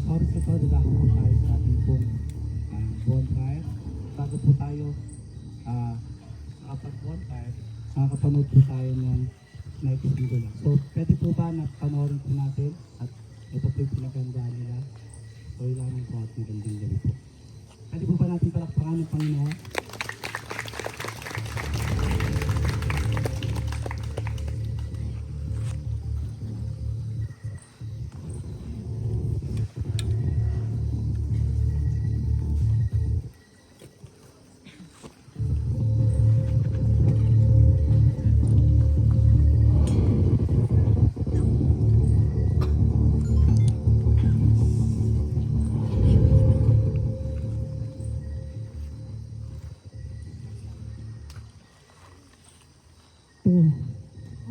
sa oras na ito, dadako po tayo sa ating pong bonfire. Bago po tayo nakapag-bonfire, nakakapanood po tayo ng Night of Singular. So, pwede po ba na panoorin po natin at ito po yung pinagandaan nila? So, ilamin po at magandang gabi po. Pwede po ba natin palakpakan ng Panginoon?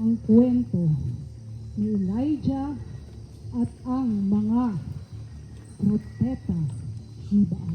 Ang kwento ni Elijah at ang mga propeta ni Baal.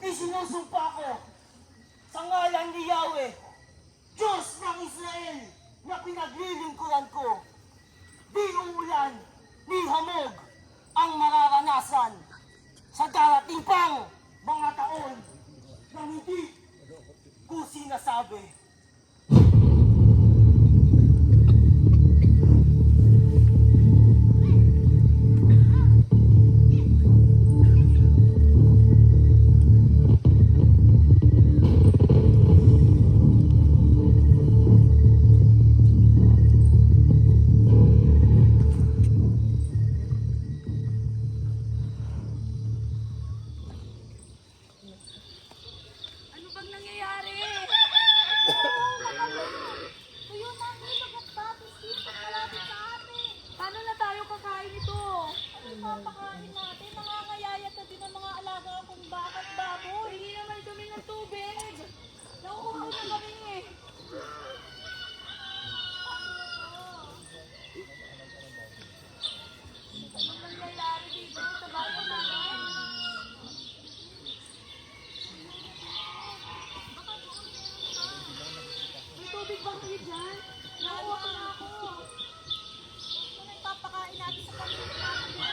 Isinusumpa ko sa ngalan ni Yahweh, Diyos ng Israel, na pinaglilingkuran ko. Di uulan, ni hamog ang mararanasan sa darating pang mga taon na hindi ko sinasabi. Ano bang nangyayari? Tuyo na ang ilog at tapos dito malapit sa atin. Paano na tayo kakain ito? Ano papakain natin? Nangangayayat na din ang mga alaga kong baka at baboy. Hindi naman kami ng tubig. Nauuhaw na kami eh. Ano bang nangyayari dito sa bayan natin? May tubig bang kayo dyan? Nauwa na ako. Ano yung papakain natin sa pamilya natin?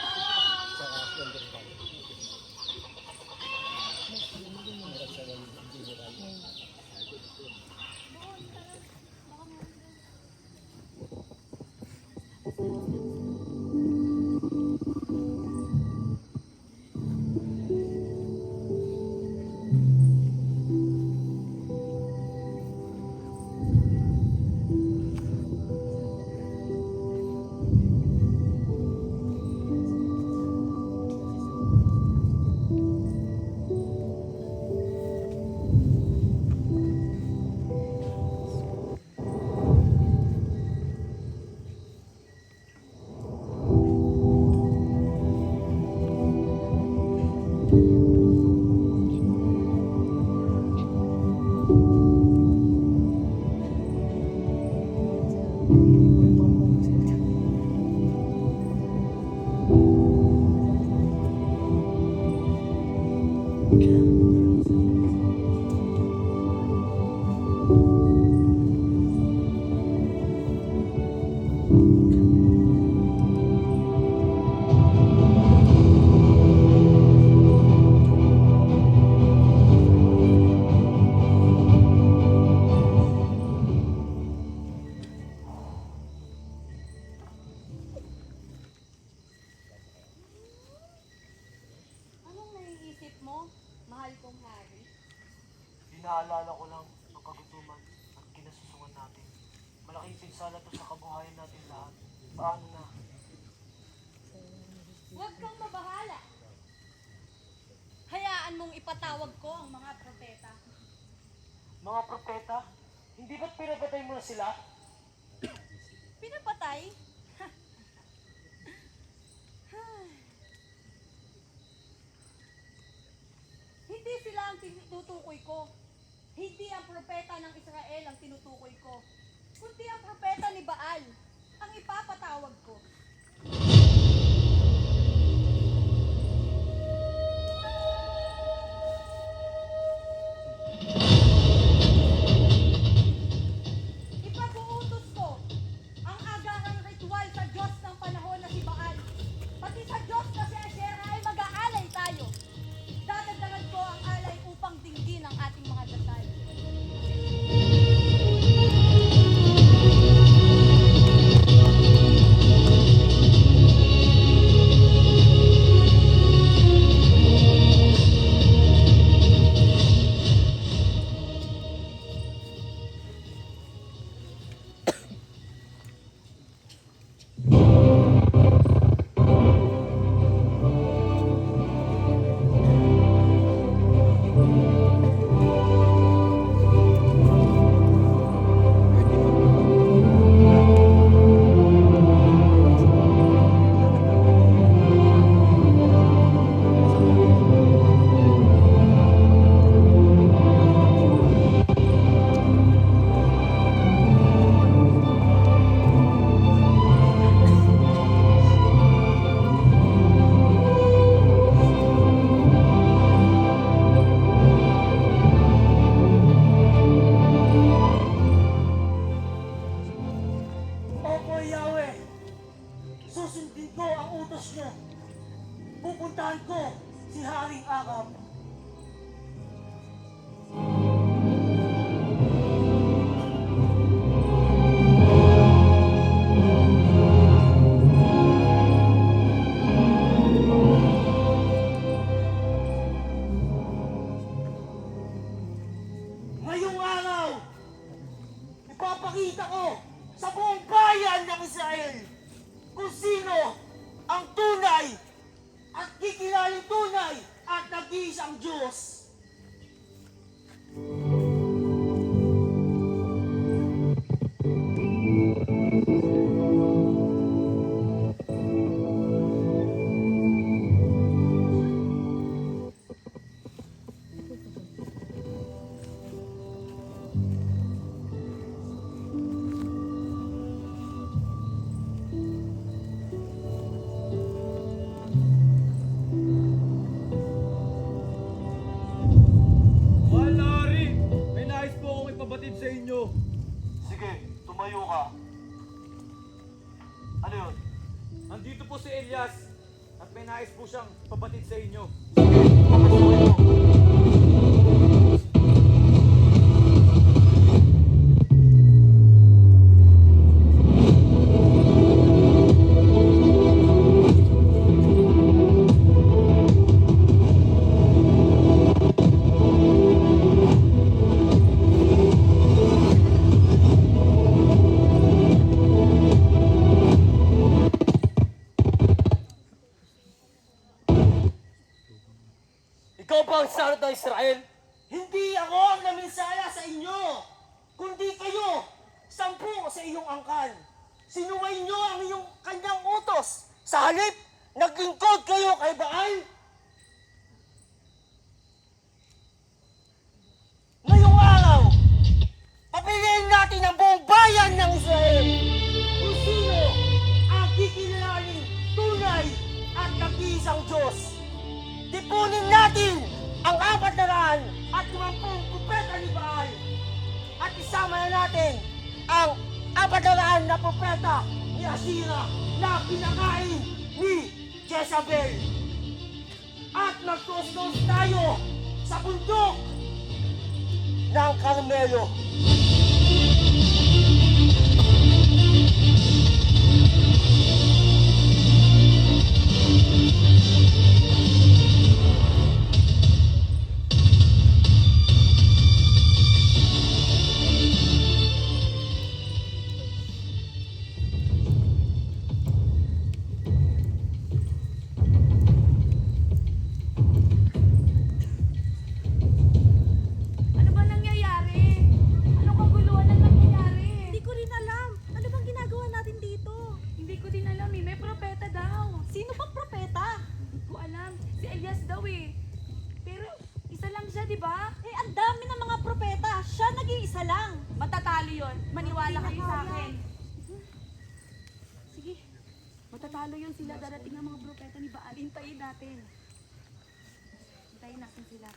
Anong naiisip mo, mahal kong hari? Inaalala ko lang ang kagutuman at kinasusungan natin. Malaking pinsala to sa kabuhayan natin lahat. Paano na? Huwag kang mabahala. Hayaan mong ipatawag ko ang mga propeta. Mga propeta, hindi ba't pinapatay mo na sila? Pinapatay? tinutukoy ko. Hindi ang propeta ng Israel ang tinutukoy ko, kundi ang propeta ni Baal ang ipapatawag ko. Ipag-uutos ko ang agarang ritual sa Diyos ng panahon na si Baal. Pati sa Diyos na si Asherah ay mag-aalay tayo. Dadagdagan ko ang alay upang dinggin ang ating mga dasal. Opo, Yahweh. Susundin ko ang utos niyo. Pupuntahan ko si Haring Akab. Ngayong araw, ipapakita ko sa buong bayan ng Israel kung sino ang tunay at kikilaling tunay at nag-iisang Diyos. Mahal na hari, may nais po akong ipabatid sa inyo. Sige, tumayo ka. Ano yun? Nandito po si Elias at may nais po siyang ipabatid sa inyo. Papasukin mo. Ikaw ba ang sanot ng Israel? Hindi ako ang naminsala sa inyo, kundi kayo, 10 sa iyong angkan. Sinuway niyo ang iyong kanyang utos. Sa halip, naglingkod kayo kay Baal. Ngayong araw, papiliin natin ang buong bayan ng Israel kung sino ang kikilalanin tunay at nag-iisang Diyos. Tipunin natin ang 450 propeta ni Baal at isama na natin ang 400 na propeta ni Asherah na pinakain ni Jezabel. At magtustos tayo sa bundok ng Carmelo. Ano ba nangyayari? Ano Lalo yun sila darating ng mga propeta ni Baal. Hintayin natin. Hintayin natin sila.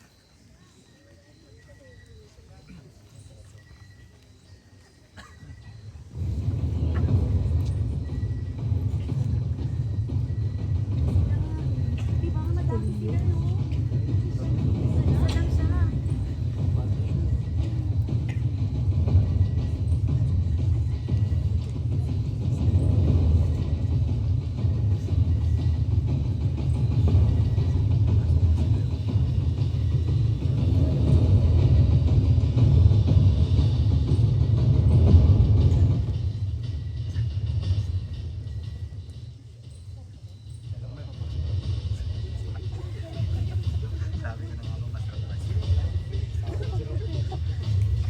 Di ba madami sila, no? Isa lang siya.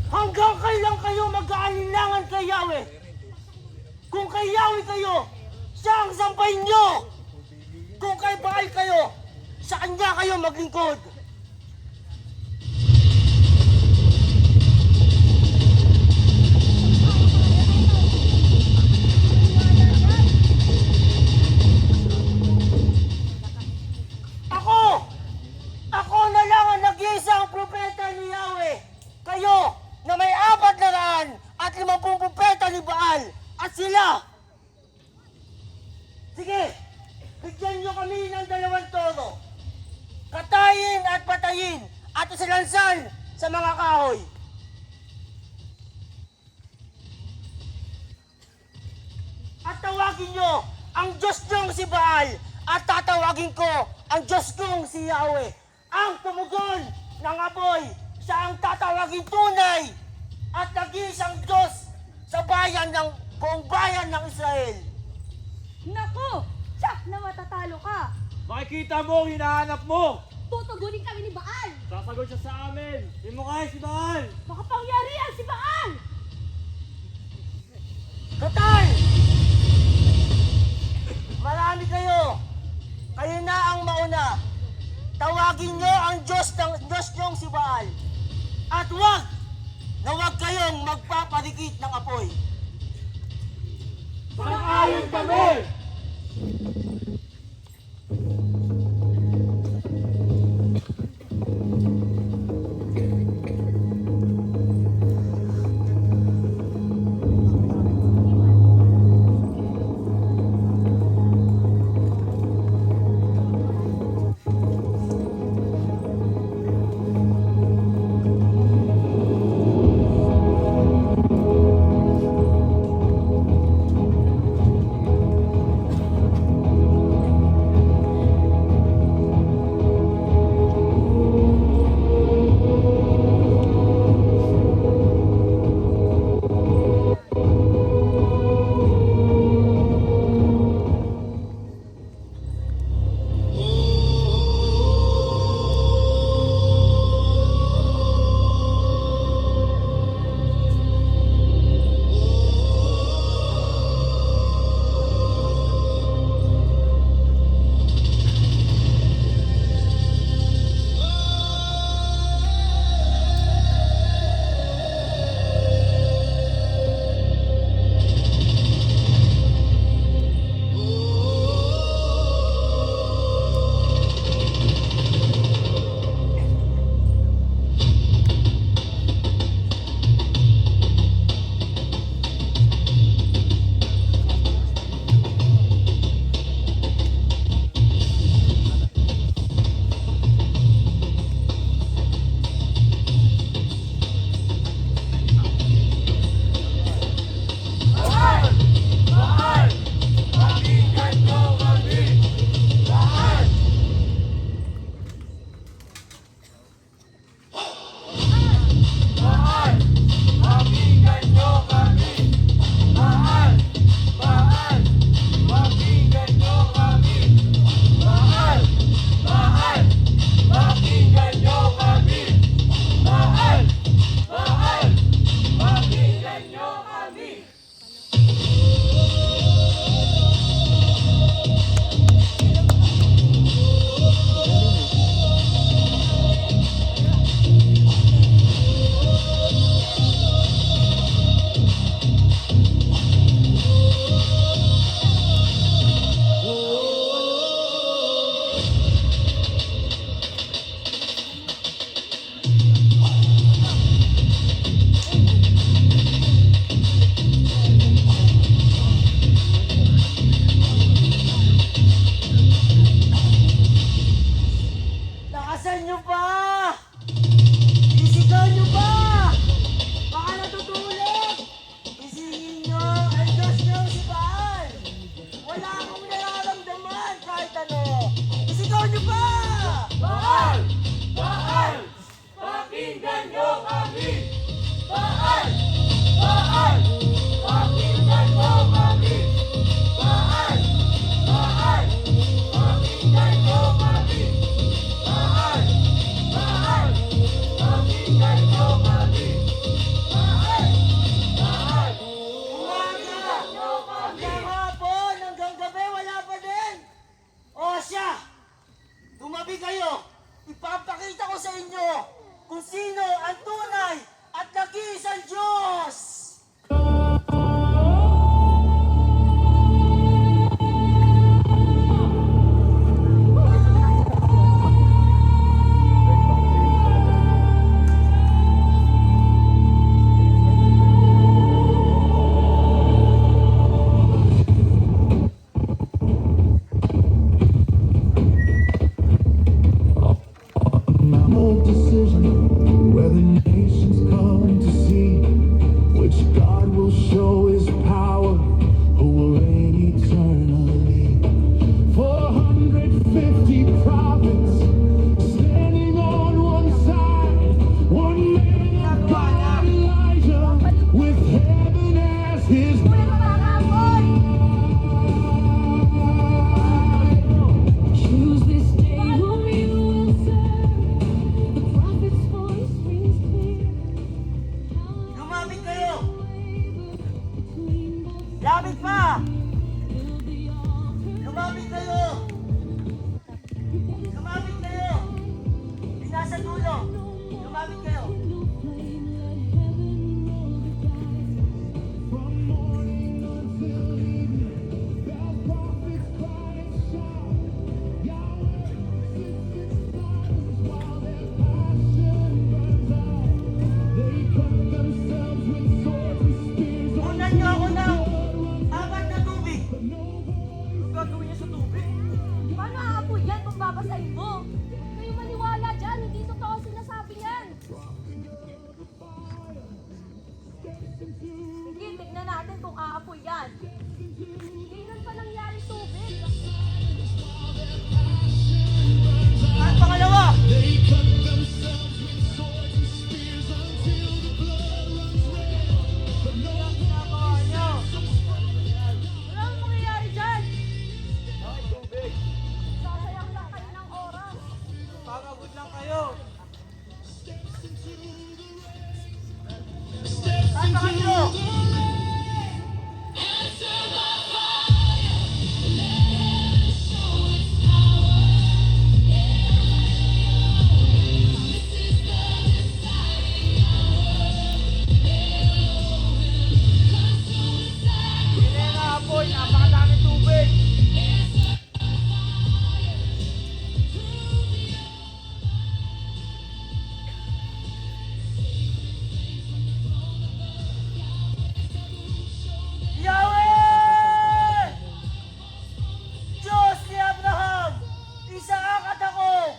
Hanggang kailan kayo mag-aalinlangan kay Yahweh? Kung kay Yahweh kayo, siya ang sampayin nyo! Kung kay Baal kayo, sa kanya kayo maglingkod! Ako! Ako na lang ang nag-iisang propeta ni Yahweh! Kayo na may 450 propeta ni Baal at sila! Sige, bigyan nyo kami ng 2 toro. Katayin at patayin at isilansan sa mga kahoy. At tawagin nyo ang Diyos nyong si Baal at tatawagin ko ang Diyos kong si Yahweh. Ang tumugon ng apoy, siya ang tatawagin tunay at nag-iisang Diyos sa bayan ng buong bayan ng Israel. Naku! Tsak na matatalo ka! Makikita mo, hinahanap mo! Tutugunin kami ni Baal! Sasagot siya sa amin! Hindi mo kaya si Baal! Makapangyarihan si Baal! Total! Marami kayo! Kayo na ang mauna. Tawagin nyo ang Diyos nyong si Baal. At huwag kayong magpapadikit ng apoy. Sang-ayon kami! Lumapit kayo! Lumapit kayo! Pinasa dulo! Lumapit kayo! Kunan niyo ako ng apat na tubig! Anong gagawin niya sa tubig? Paano aapoy yan kung babasahin mo? Huwag kayo maniwala dyan, hindi totoo sinasabi yan. Sige, tignan natin kung aapoy yan. Ganyan pa nangyari tubig. At pangalawa! Wala nang mangyayari dyan. Bakit tubig? Sasayang lang kayo ng oras. Papagod lang kayo. At pangatlo! Hindi na yung naapoy. Napakadaming tubig. Yahweh! Diyos ni Abraham, Isaac at ako,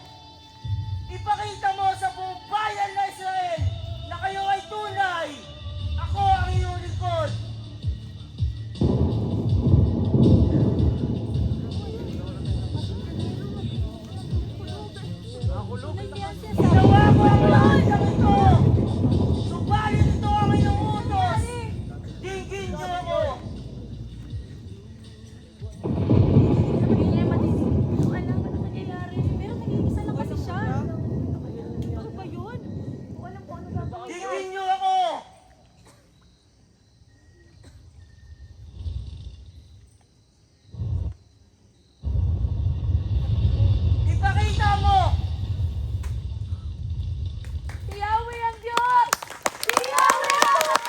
ipakita mo sa buong bayan na Israel na kayo ay tunay. Ako ang iyong lingkod. Ginawa ko ang lahat ng ito. Subalit ito ang iyong utos. Dinggin niyo ako. Alam mo na nangyayari. Pero nag-iisa lang kasi siya. Ano ba yun? Kung alam ko ano gagawin niya. Dinggin niyo ako. Ipakita mo. Si Yahweh ang Diyos! Si Yahweh ang Diyos!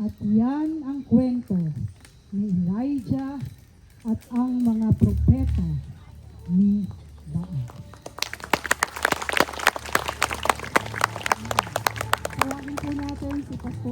At yan ang kwento ni Elijah at ang mga propeta ni Baal. Tawagin po natin si Pastor